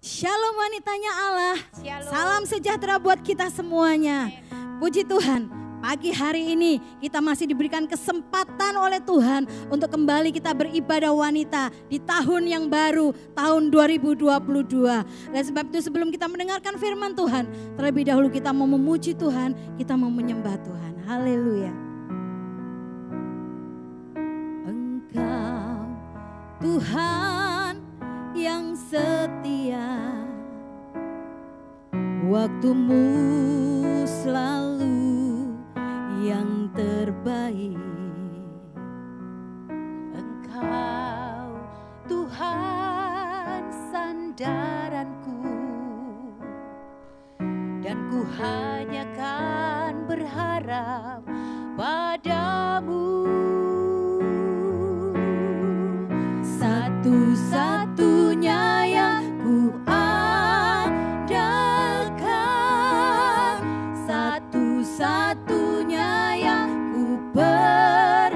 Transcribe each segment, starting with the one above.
Shalom wanitanya Allah. Shalom. Salam sejahtera buat kita semuanya. Puji Tuhan, pagi hari ini kita masih diberikan kesempatan oleh Tuhan untuk kembali kita beribadah wanita di tahun yang baru, tahun 2022. Dan sebab itu sebelum kita mendengarkan firman Tuhan, terlebih dahulu kita mau memuji Tuhan, kita mau menyembah Tuhan. Haleluya. Engkau Tuhan yang setia, waktumu selalu yang terbaik. Engkau Tuhan sandaranku, dan ku hanya kan berharap padamu. Satu-satunya yang ku andalkan, satu-satunya yang ku percaya.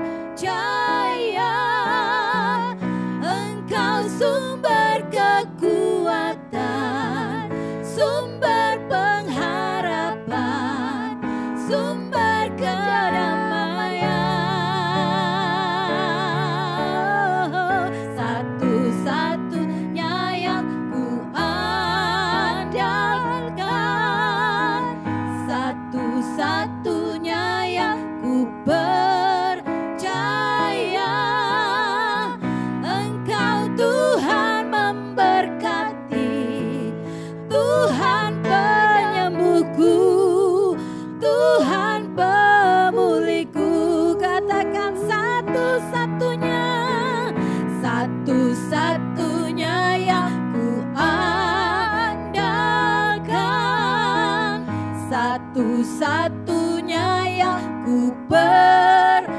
Engkau sumber kekuatan, sumber pengharapan, sumber kedamaian. Satu-satunya yang ku percaya. Engkau Tuhan memberkati, Tuhan penyembuhku, Tuhan pemulihku. Katakan satu-satunya, satu-satunya yang ku andalkan, satu-satunya yang ku percaya.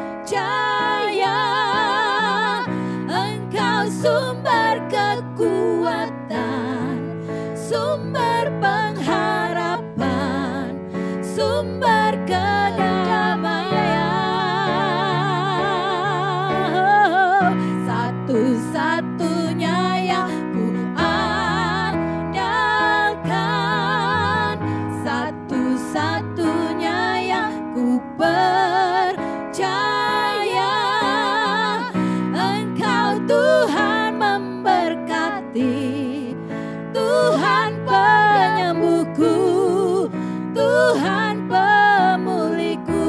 Engkau sumber kekuatan, sumber pengharapan, sumber kedamaian. Satu-satunya yang ku andalkan, satu-satunya yang ku percaya. Engkau Tuhan memberkati, Tuhan penyembuhku, Tuhan pemulihku.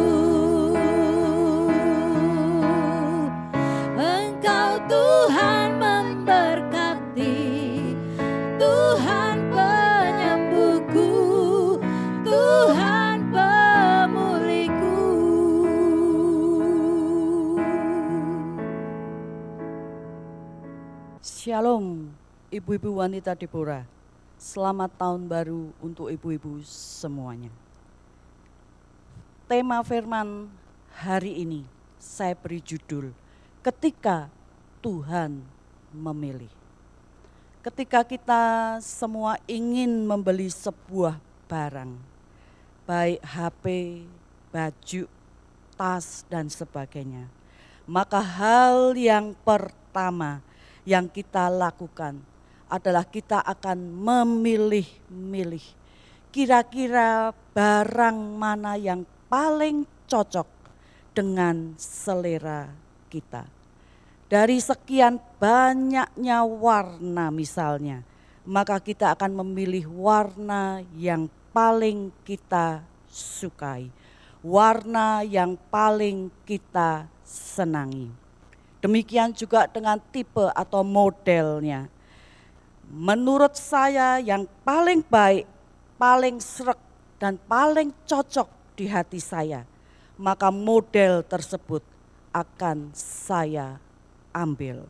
Engkau Tuhan memberkati, Tuhan penyembuhku, Tuhan pemulihku. Shalom, ibu-ibu wanita Deborah. Selamat tahun baru untuk ibu-ibu semuanya. Tema firman hari ini saya beri judul, Ketika Tuhan Memilih. Ketika kita semua ingin membeli sebuah barang, baik HP, baju, tas, dan sebagainya, maka hal yang pertama yang kita lakukan adalah kita akan memilih-milih kira-kira barang mana yang paling cocok dengan selera kita. Dari sekian banyaknya warna misalnya, maka kita akan memilih warna yang paling kita sukai, warna yang paling kita senangi. Demikian juga dengan tipe atau modelnya. Menurut saya yang paling baik, paling sreg, dan paling cocok di hati saya, maka model tersebut akan saya ambil.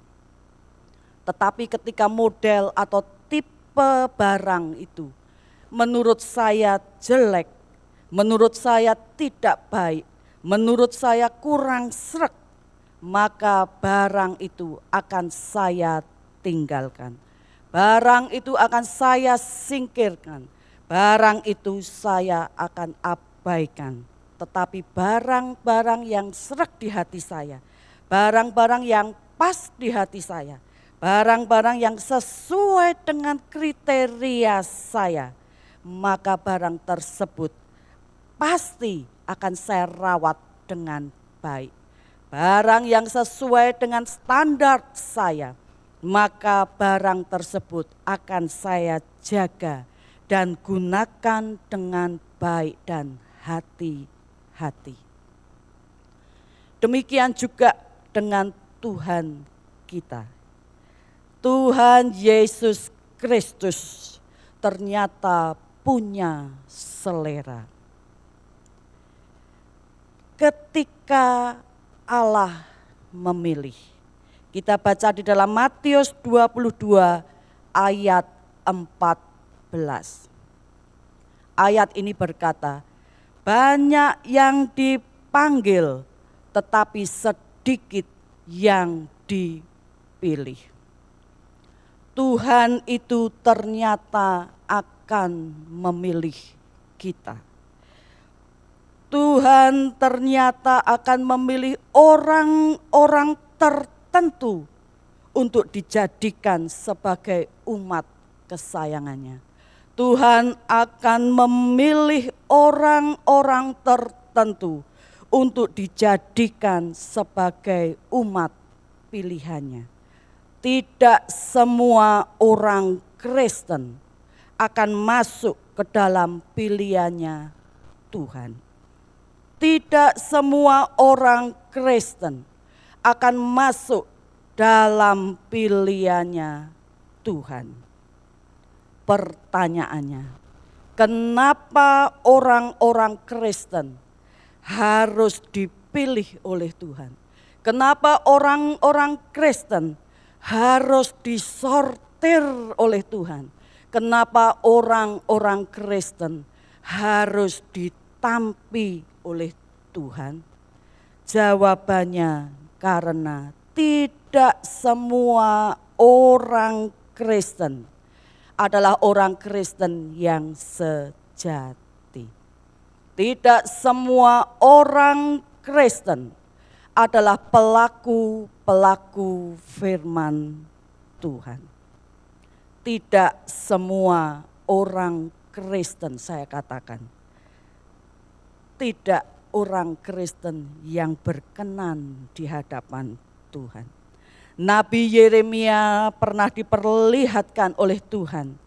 Tetapi ketika model atau tipe barang itu menurut saya jelek, menurut saya tidak baik, menurut saya kurang sreg, maka barang itu akan saya tinggalkan. Barang itu akan saya singkirkan. Barang itu saya akan abaikan. Tetapi barang-barang yang sreg di hati saya, barang-barang yang pas di hati saya, barang-barang yang sesuai dengan kriteria saya, maka barang tersebut pasti akan saya rawat dengan baik. Barang yang sesuai dengan standar saya, maka barang tersebut akan saya jaga dan gunakan dengan baik dan hati-hati. Demikian juga dengan Tuhan kita. Tuhan Yesus Kristus ternyata punya selera. Ketika Allah memilih, kita baca di dalam Matius 22 ayat 14. Ayat ini berkata, banyak yang dipanggil tetapi sedikit yang dipilih. Tuhan itu ternyata akan memilih kita. Tuhan ternyata akan memilih orang-orang tertentu untuk dijadikan sebagai umat kesayangannya. Tuhan akan memilih orang-orang tertentu untuk dijadikan sebagai umat pilihannya. Tidak semua orang Kristen akan masuk ke dalam pilihannya Tuhan. Tidak semua orang Kristen akan masuk dalam pilihannya Tuhan. Pertanyaannya, kenapa orang-orang Kristen harus dipilih oleh Tuhan? Kenapa orang-orang Kristen harus disortir oleh Tuhan? Kenapa orang-orang Kristen harus ditampi oleh Tuhan? Jawabannya karena tidak semua orang Kristen adalah orang Kristen yang sejati. Tidak semua orang Kristen adalah pelaku firman Tuhan. Tidak semua orang Kristen, saya katakan, tidak orang Kristen yang berkenan di hadapan Tuhan. Nabi Yeremia pernah diperlihatkan oleh Tuhan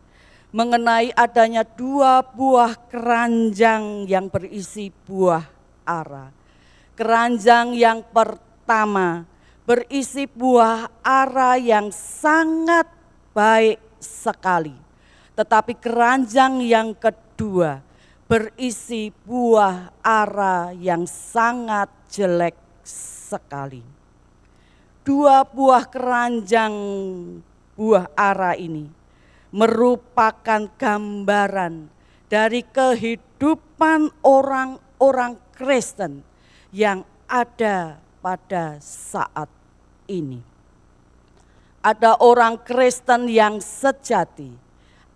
mengenai adanya 2 buah keranjang yang berisi buah ara. Keranjang yang pertama berisi buah ara yang sangat baik sekali. Tetapi keranjang yang kedua berisi buah ara yang sangat jelek sekali. 2 buah keranjang buah ara ini merupakan gambaran dari kehidupan orang-orang Kristen yang ada pada saat ini. Ada orang Kristen yang sejati,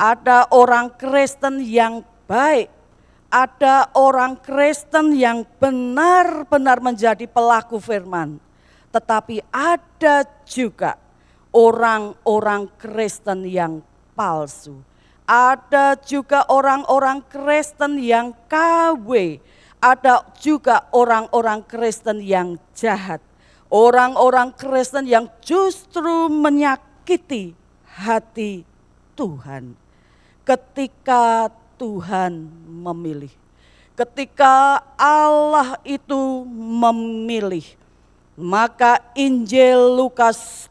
ada orang Kristen yang baik, ada orang Kristen yang benar-benar menjadi pelaku firman. Tetapi ada juga orang-orang Kristen yang palsu. Ada juga orang-orang Kristen yang KW. Ada juga orang-orang Kristen yang jahat. Orang-orang Kristen yang justru menyakiti hati Tuhan. Ketika Tuhan memilih, ketika Allah itu memilih, maka Injil Lukas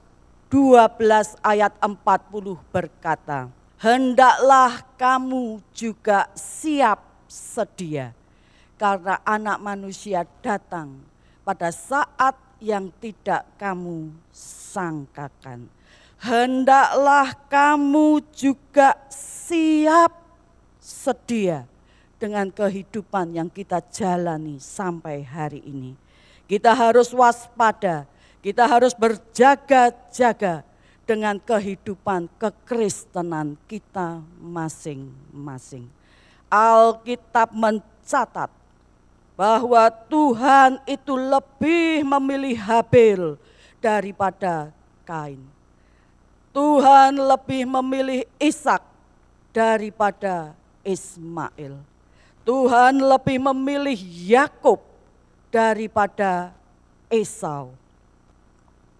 12 ayat 40 berkata, hendaklah kamu juga siap sedia, karena Anak Manusia datang pada saat yang tidak kamu sangkakan. Hendaklah kamu juga siap sedia dengan kehidupan yang kita jalani sampai hari ini. Kita harus waspada, kita harus berjaga-jaga dengan kehidupan kekristenan kita masing-masing. Alkitab mencatat bahwa Tuhan itu lebih memilih Habil daripada Kain. Tuhan lebih memilih Ishak daripada Ismail. Tuhan lebih memilih Yakub daripada Esau.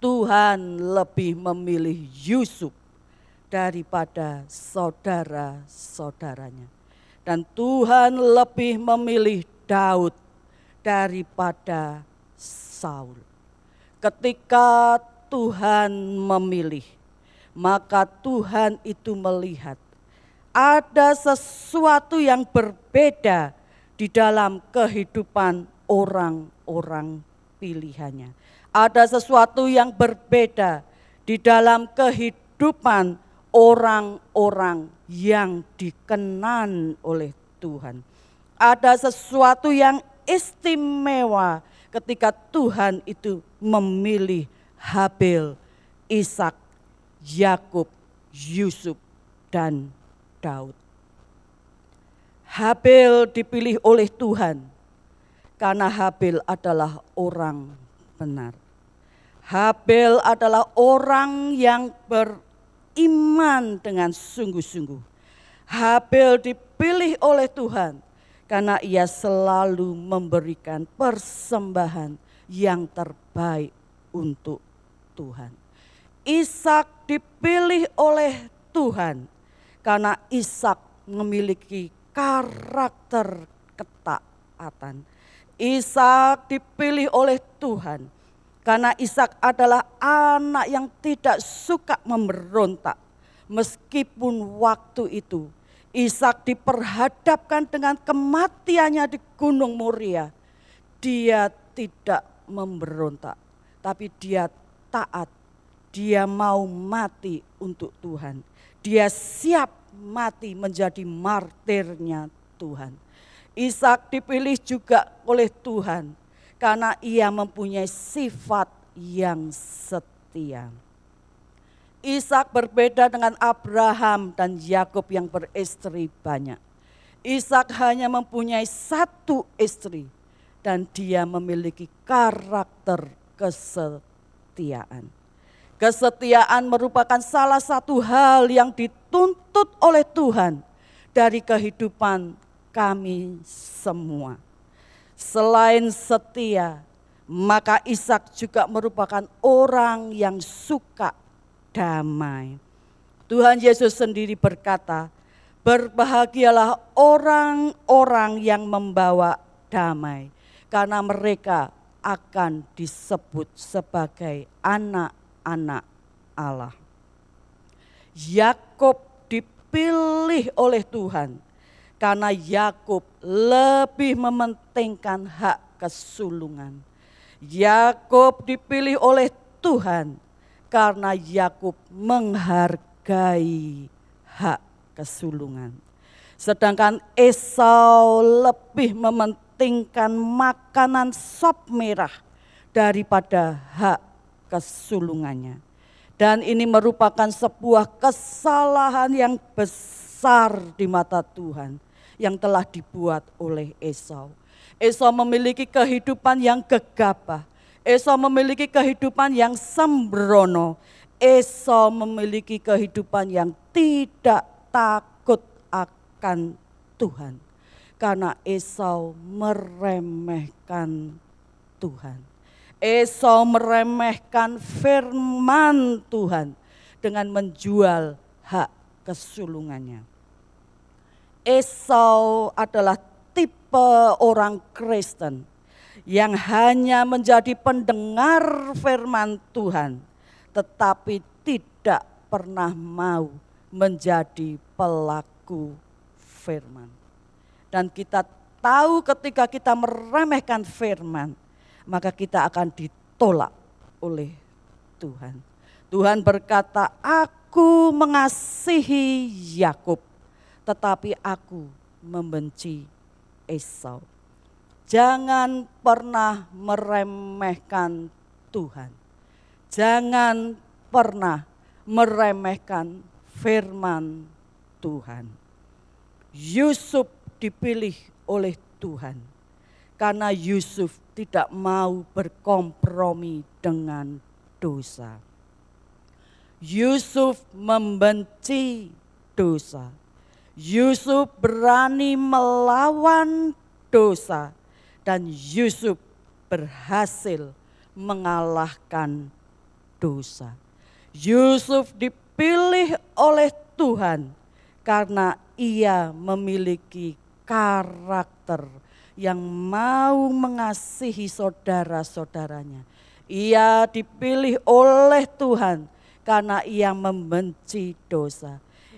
Tuhan lebih memilih Yusuf daripada saudara-saudaranya. Dan Tuhan lebih memilih Daud daripada Saul. Ketika Tuhan memilih, maka Tuhan itu melihat ada sesuatu yang berbeda di dalam kehidupan orang-orang pilihannya. Ada sesuatu yang berbeda di dalam kehidupan orang-orang yang dikenan oleh Tuhan. Ada sesuatu yang istimewa ketika Tuhan itu memilih Habil, Ishak, Yakub, Yusuf, dan Daud. Habil dipilih oleh Tuhan karena Habil adalah orang benar. Habil adalah orang yang beriman dengan sungguh-sungguh. Habil dipilih oleh Tuhan karena ia selalu memberikan persembahan yang terbaik untuk Tuhan. Ishak dipilih oleh Tuhan karena Ishak memiliki karakter ketaatan. Ishak dipilih oleh Tuhan karena Ishak adalah anak yang tidak suka memberontak. Meskipun waktu itu Ishak diperhadapkan dengan kematiannya di Gunung Moria, dia tidak memberontak, tapi dia taat. Dia mau mati untuk Tuhan. Dia siap mati menjadi martirnya Tuhan. Ishak dipilih juga oleh Tuhan karena ia mempunyai sifat yang setia. Ishak berbeda dengan Abraham dan Yakub yang beristri banyak. Ishak hanya mempunyai satu istri dan dia memiliki karakter kesetiaan. Kesetiaan merupakan salah satu hal yang dituntut oleh Tuhan dari kehidupan kami semua. Selain setia, maka Ishak juga merupakan orang yang suka damai. Tuhan Yesus sendiri berkata, berbahagialah orang-orang yang membawa damai, karena mereka akan disebut sebagai anak-anak Allah. Yakub dipilih oleh Tuhan karena Yakub lebih mementingkan hak kesulungan. Yakub dipilih oleh Tuhan karena Yakub menghargai hak kesulungan. Sedangkan Esau lebih mementingkan makanan sop merah daripada hak kesulungannya. Dan ini merupakan sebuah kesalahan yang besar di mata Tuhan yang telah dibuat oleh Esau. Esau memiliki kehidupan yang gegabah. Esau memiliki kehidupan yang sembrono. Esau memiliki kehidupan yang tidak takut akan Tuhan. Karena Esau meremehkan Tuhan. Esau meremehkan firman Tuhan dengan menjual hak kesulungannya. Esau adalah tipe orang Kristen yang hanya menjadi pendengar firman Tuhan, tetapi tidak pernah mau menjadi pelaku firman. Dan kita tahu ketika kita meremehkan firman, maka kita akan ditolak oleh Tuhan. Tuhan berkata, aku mengasihi Yakub, tetapi aku membenci Esau. Jangan pernah meremehkan Tuhan. Jangan pernah meremehkan firman Tuhan. Yusuf dipilih oleh Tuhan karena Yusuf tidak mau berkompromi dengan dosa. Yusuf membenci dosa. Yusuf berani melawan dosa dan Yusuf berhasil mengalahkan dosa. Yusuf dipilih oleh Tuhan karena ia memiliki karakter yang mau mengasihi saudara-saudaranya. Ia dipilih oleh Tuhan karena ia membenci dosa.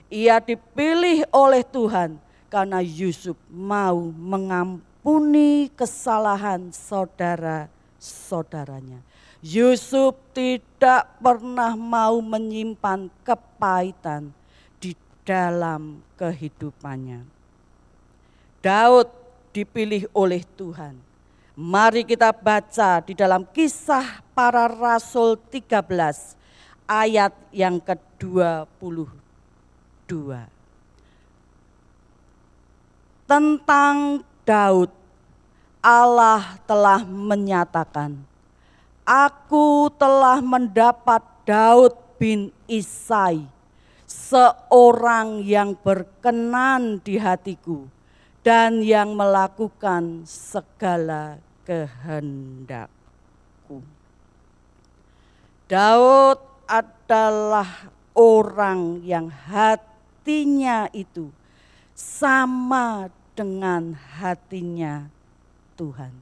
Ia dipilih oleh Tuhan karena Yusuf mau mengampuni kesalahan saudara-saudaranya. Yusuf tidak pernah mau menyimpan kepahitan di dalam kehidupannya. Daud dipilih oleh Tuhan. Mari kita baca di dalam Kisah Para Rasul 13 ayat yang ke-22. Tentang Daud, Allah telah menyatakan, aku telah mendapat Daud bin Isai, seorang yang berkenan di hatiku dan yang melakukan segala kehendakku. Daud adalah orang yang hatinya itu sama dengan hatinya Tuhan.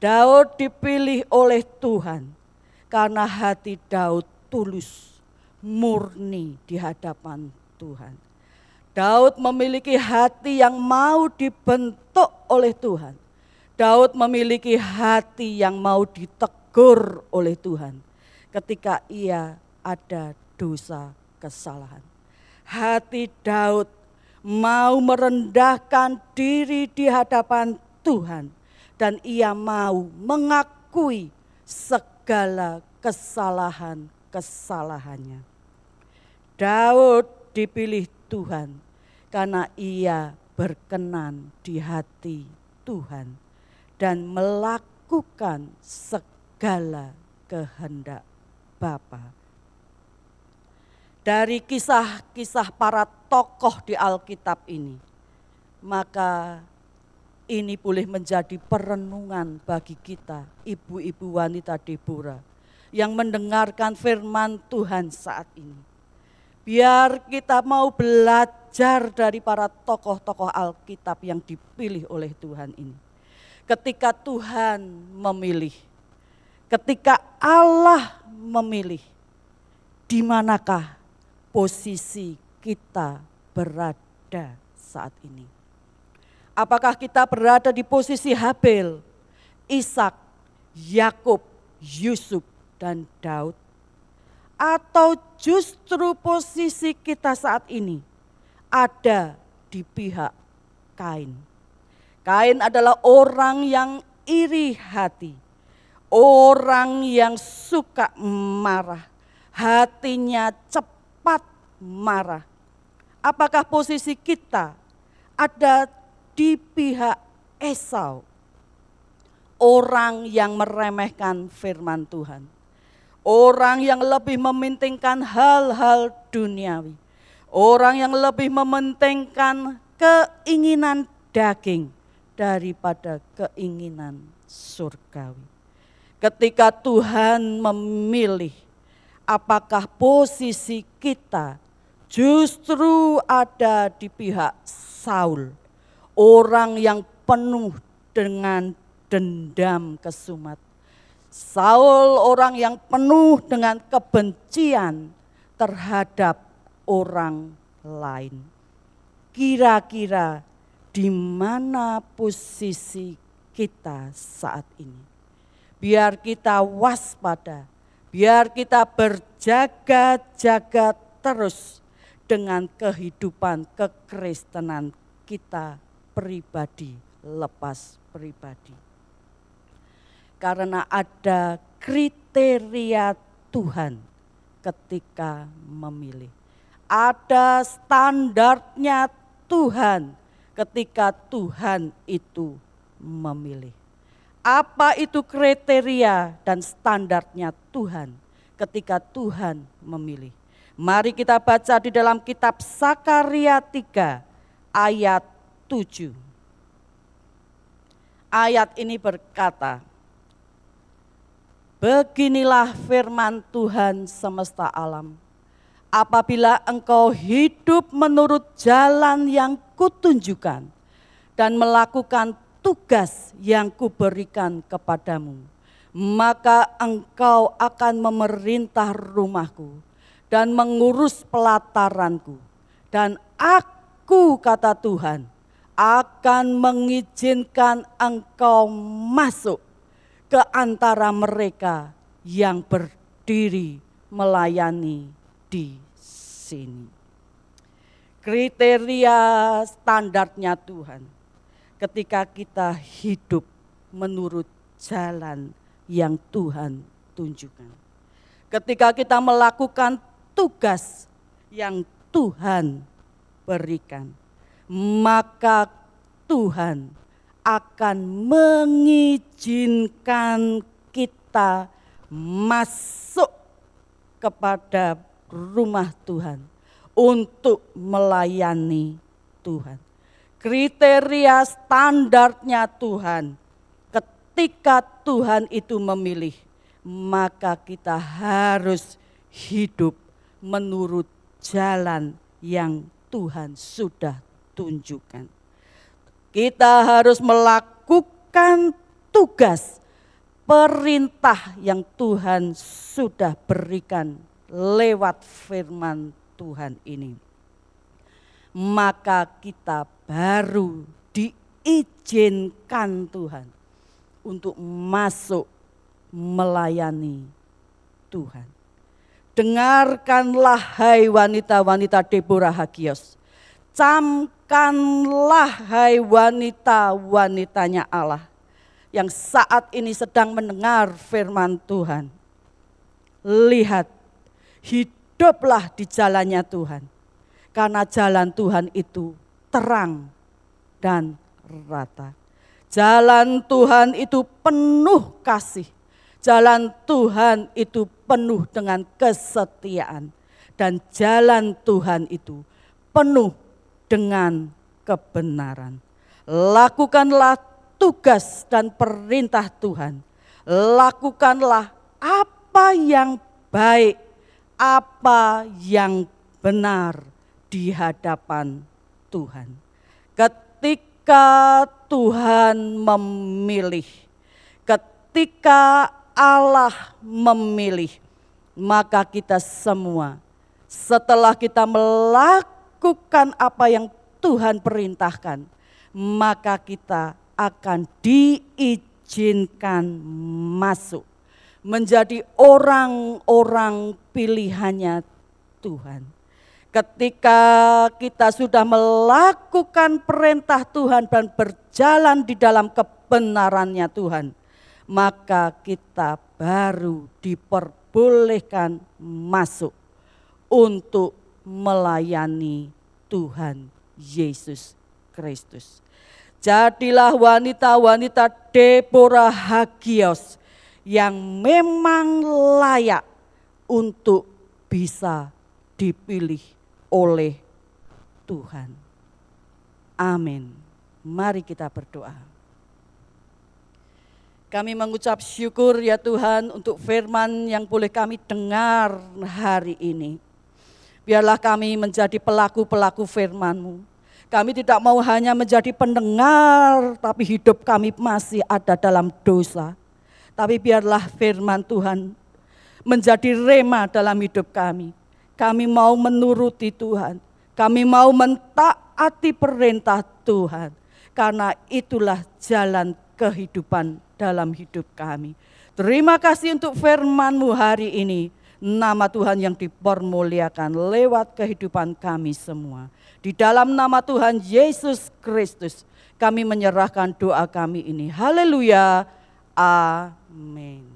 Daud dipilih oleh Tuhan karena hati Daud tulus, murni di hadapan Tuhan. Daud memiliki hati yang mau dibentuk oleh Tuhan. Daud memiliki hati yang mau ditegur oleh Tuhan ketika ia ada dosa kesalahan. Hati Daud mau merendahkan diri di hadapan Tuhan dan ia mau mengakui segala kesalahan-kesalahannya. Daud dipilih Tuhan karena ia berkenan di hati Tuhan dan melakukan segala kehendak Bapa. Dari kisah-kisah para tokoh di Alkitab ini, maka ini boleh menjadi perenungan bagi kita, ibu-ibu wanita Deborah, yang mendengarkan firman Tuhan saat ini. Biar kita mau belajar dari para tokoh-tokoh Alkitab yang dipilih oleh Tuhan ini. Ketika Tuhan memilih, ketika Allah memilih, di manakah posisi kita berada saat ini? Apakah kita berada di posisi Habel, Ishak, Yakub, Yusuf, dan Daud? Atau justru posisi kita saat ini ada di pihak Kain? Kain adalah orang yang iri hati, orang yang suka marah, hatinya cepat marah. Apakah posisi kita ada di pihak Esau, orang yang meremehkan firman Tuhan, orang yang lebih mementingkan hal-hal duniawi, orang yang lebih mementingkan keinginan daging daripada keinginan surgawi? Ketika Tuhan memilih, apakah posisi kita justru ada di pihak Saul, orang yang penuh dengan dendam kesumat? Saul orang yang penuh dengan kebencian terhadap orang lain. Kira-kira di mana posisi kita saat ini? Biar kita waspada, biar kita berjaga-jaga terus dengan kehidupan kekristenan kita pribadi, lepas pribadi. Karena ada kriteria Tuhan ketika memilih. Ada standarnya Tuhan ketika Tuhan itu memilih. Apa itu kriteria dan standarnya Tuhan ketika Tuhan memilih? Mari kita baca di dalam kitab Sakaria 3 ayat 7. Ayat ini berkata, beginilah firman Tuhan semesta alam. Apabila engkau hidup menurut jalan yang kutunjukkan dan melakukan tugas yang kuberikan kepadamu, maka engkau akan memerintah rumahku dan mengurus pelataranku. Dan aku, kata Tuhan, akan mengizinkan engkau masuk ke antara mereka yang berdiri melayani di sini. Kriteria standarnya Tuhan ketika kita hidup menurut jalan yang Tuhan tunjukkan. Ketika kita melakukan tugas yang Tuhan berikan, maka Tuhan akan mengizinkan kita masuk kepada rumah Tuhan untuk melayani Tuhan. Kriteria standarnya Tuhan, ketika Tuhan itu memilih, maka kita harus hidup menurut jalan yang Tuhan sudah tunjukkan. Kita harus melakukan tugas perintah yang Tuhan sudah berikan lewat firman Tuhan ini. Maka kita baru diizinkan Tuhan untuk masuk melayani Tuhan. Dengarkanlah hai wanita-wanita Deborah Hagios. Camkanlah hai wanita-wanitanya Allah yang saat ini sedang mendengar firman Tuhan. Lihat, hiduplah di jalannya Tuhan. Karena jalan Tuhan itu terang dan rata. Jalan Tuhan itu penuh kasih. Jalan Tuhan itu penuh dengan kesetiaan. Dan jalan Tuhan itu penuh dengan kebenaran. Lakukanlah tugas dan perintah Tuhan. Lakukanlah apa yang baik, apa yang benar di hadapan Tuhan. Ketika Tuhan memilih, ketika Allah memilih, maka kita semua setelah kita melakukan apa yang Tuhan perintahkan, maka kita akan diizinkan masuk menjadi orang-orang pilihannya Tuhan. Ketika kita sudah melakukan perintah Tuhan dan berjalan di dalam kebenarannya Tuhan, maka kita baru diperbolehkan masuk untuk melayani Tuhan Yesus Kristus. Jadilah wanita-wanita Deborah Hagios yang memang layak untuk bisa dipilih oleh Tuhan. Amin. Mari kita berdoa. Kami mengucap syukur ya Tuhan untuk firman yang boleh kami dengar hari ini. Biarlah kami menjadi pelaku-pelaku firman-Mu. Kami tidak mau hanya menjadi pendengar, tapi hidup kami masih ada dalam dosa. Tapi biarlah firman Tuhan menjadi rema dalam hidup kami. Kami mau menuruti Tuhan. Kami mau mentaati perintah Tuhan. Karena itulah jalan kehidupan dalam hidup kami. Terima kasih untuk firman-Mu hari ini. Nama Tuhan yang dipermuliakan lewat kehidupan kami semua. Di dalam nama Tuhan Yesus Kristus kami menyerahkan doa kami ini. Haleluya. Amin.